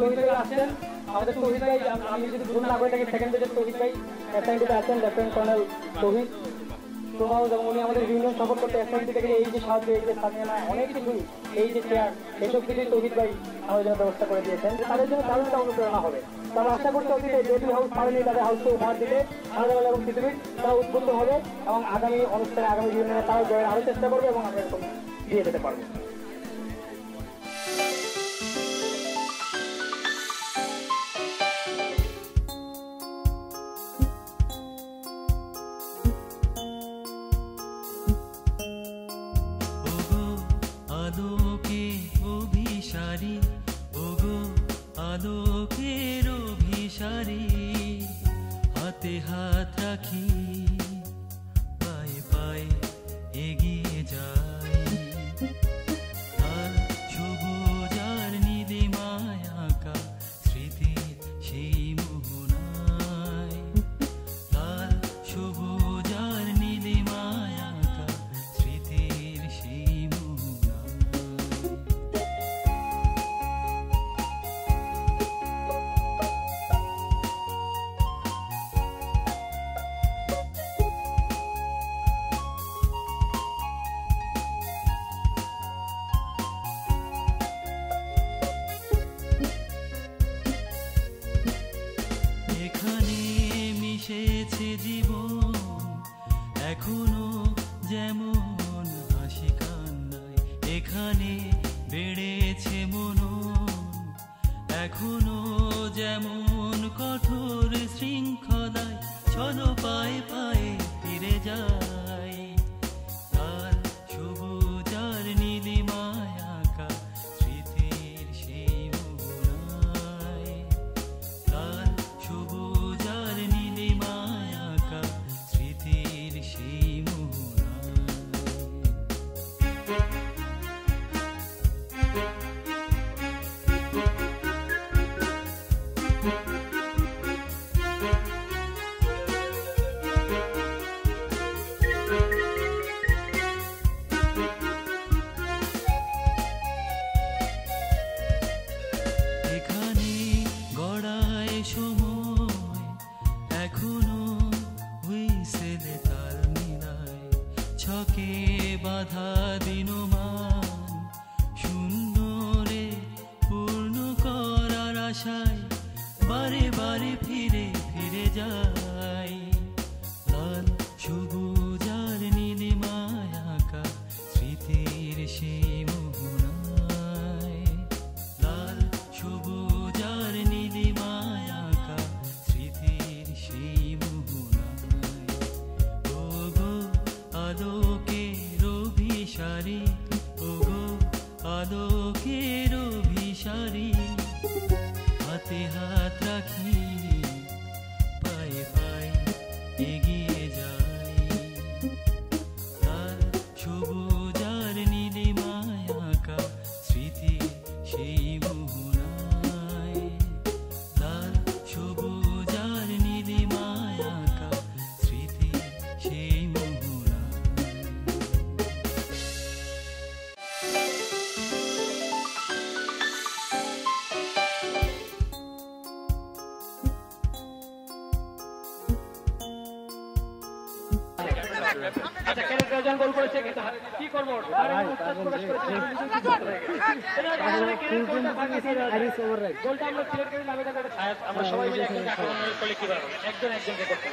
তৌহিদ ভাই আসছেন। আমাদের তৌহিদ ভাই, আমি যদি ভুল না করে থাকি সেকেন্ড পেজের তৌহিদ ভাই এসআইটিতে আছেন, লেফটেন্যান্ট কর্নেল তৌহিদ প্রভাব, এবং উনি আমাদের ইউনিয়ন সাপোর্ট করতে এসআইটি থেকে এই যে সাহায্য, এই যে সামিয়ানা, অনেক কিছুই, এই যে চেয়ার, এইসব কিছুই তৌহিদ ভাই আমাদের জন্য ব্যবস্থা করে দিয়েছেন। তাদের জন্য তাদের অনুপ্রেরণা হবে। তারা আশা করতে অতীতে বেবি হাউস পারেনি তাদের হাউসকে উপহার দিতে, আমাদের এবং পৃথিবীর তারা উদ্বুদ্ধ হবে এবং আগামী অনুষ্ঠানে আগামী ইউনিয়নে তারা জয়ের আরও চেষ্টা করবে এবং আমরা এরকম দিয়ে যেতে পারবো। অভিসারী ওগো আলোকের অভিসারী, হাতে হাত রাখি পায়ে পায়ে এগিয়ে যাই। আর সবুজ আর নীলিমায় আঁকা স্মৃতির সেই মোহনায়, আর সবুজ আর নীলিমায় আঁকা স্মৃতির সেই মিশেছে জীবন এখনো যেমন হাসি কান্নায়, এখানে বেড়েছে মনন এখনো যেমন কঠোর শৃঙ্খলায়, চলো পায়ে পায়ে ফিরে যাই। আর সবুজ আর নীলিমায় আঁকা স্মৃতির সেই মোহনায়, আর সবুজ আর নীলিমায় আঁকা স্মৃতির সেই মোহনায়। এখানে গড়ায় সময় এখনো হুইসেলে তাল মিলায়, ছকে বাধা দিনমান সুন্দরে পূর্ণ করার আশায় বারে বারে ফিরে ফিরে যাই। লাল সবুজ আর নীলিমায় আঁকা স্মৃতির সেই মোহনায়, লাল সবুজ আর নীলিমায় আঁকা স্মৃতির সেই মোহনায়। ওগো আলোকের অভিসারী ওগো আলোকের অভিসারী, হাতে হাত রাখি পায়ে পায়ে এগিয়ে যাই। আর সবুজ আর নীলিমায় আঁকা স্মৃতি সেই মোহনায়, লাল সবুজ আর নীলিমায় আঁকা স্মৃতি সেই মোহনায়। আচ্ছা, কেন গোল করেছে কি করবো? গোলটা আমরা সিলেক্ট করে নামে আমরা সবাই মিলে একজন একজনকে করতে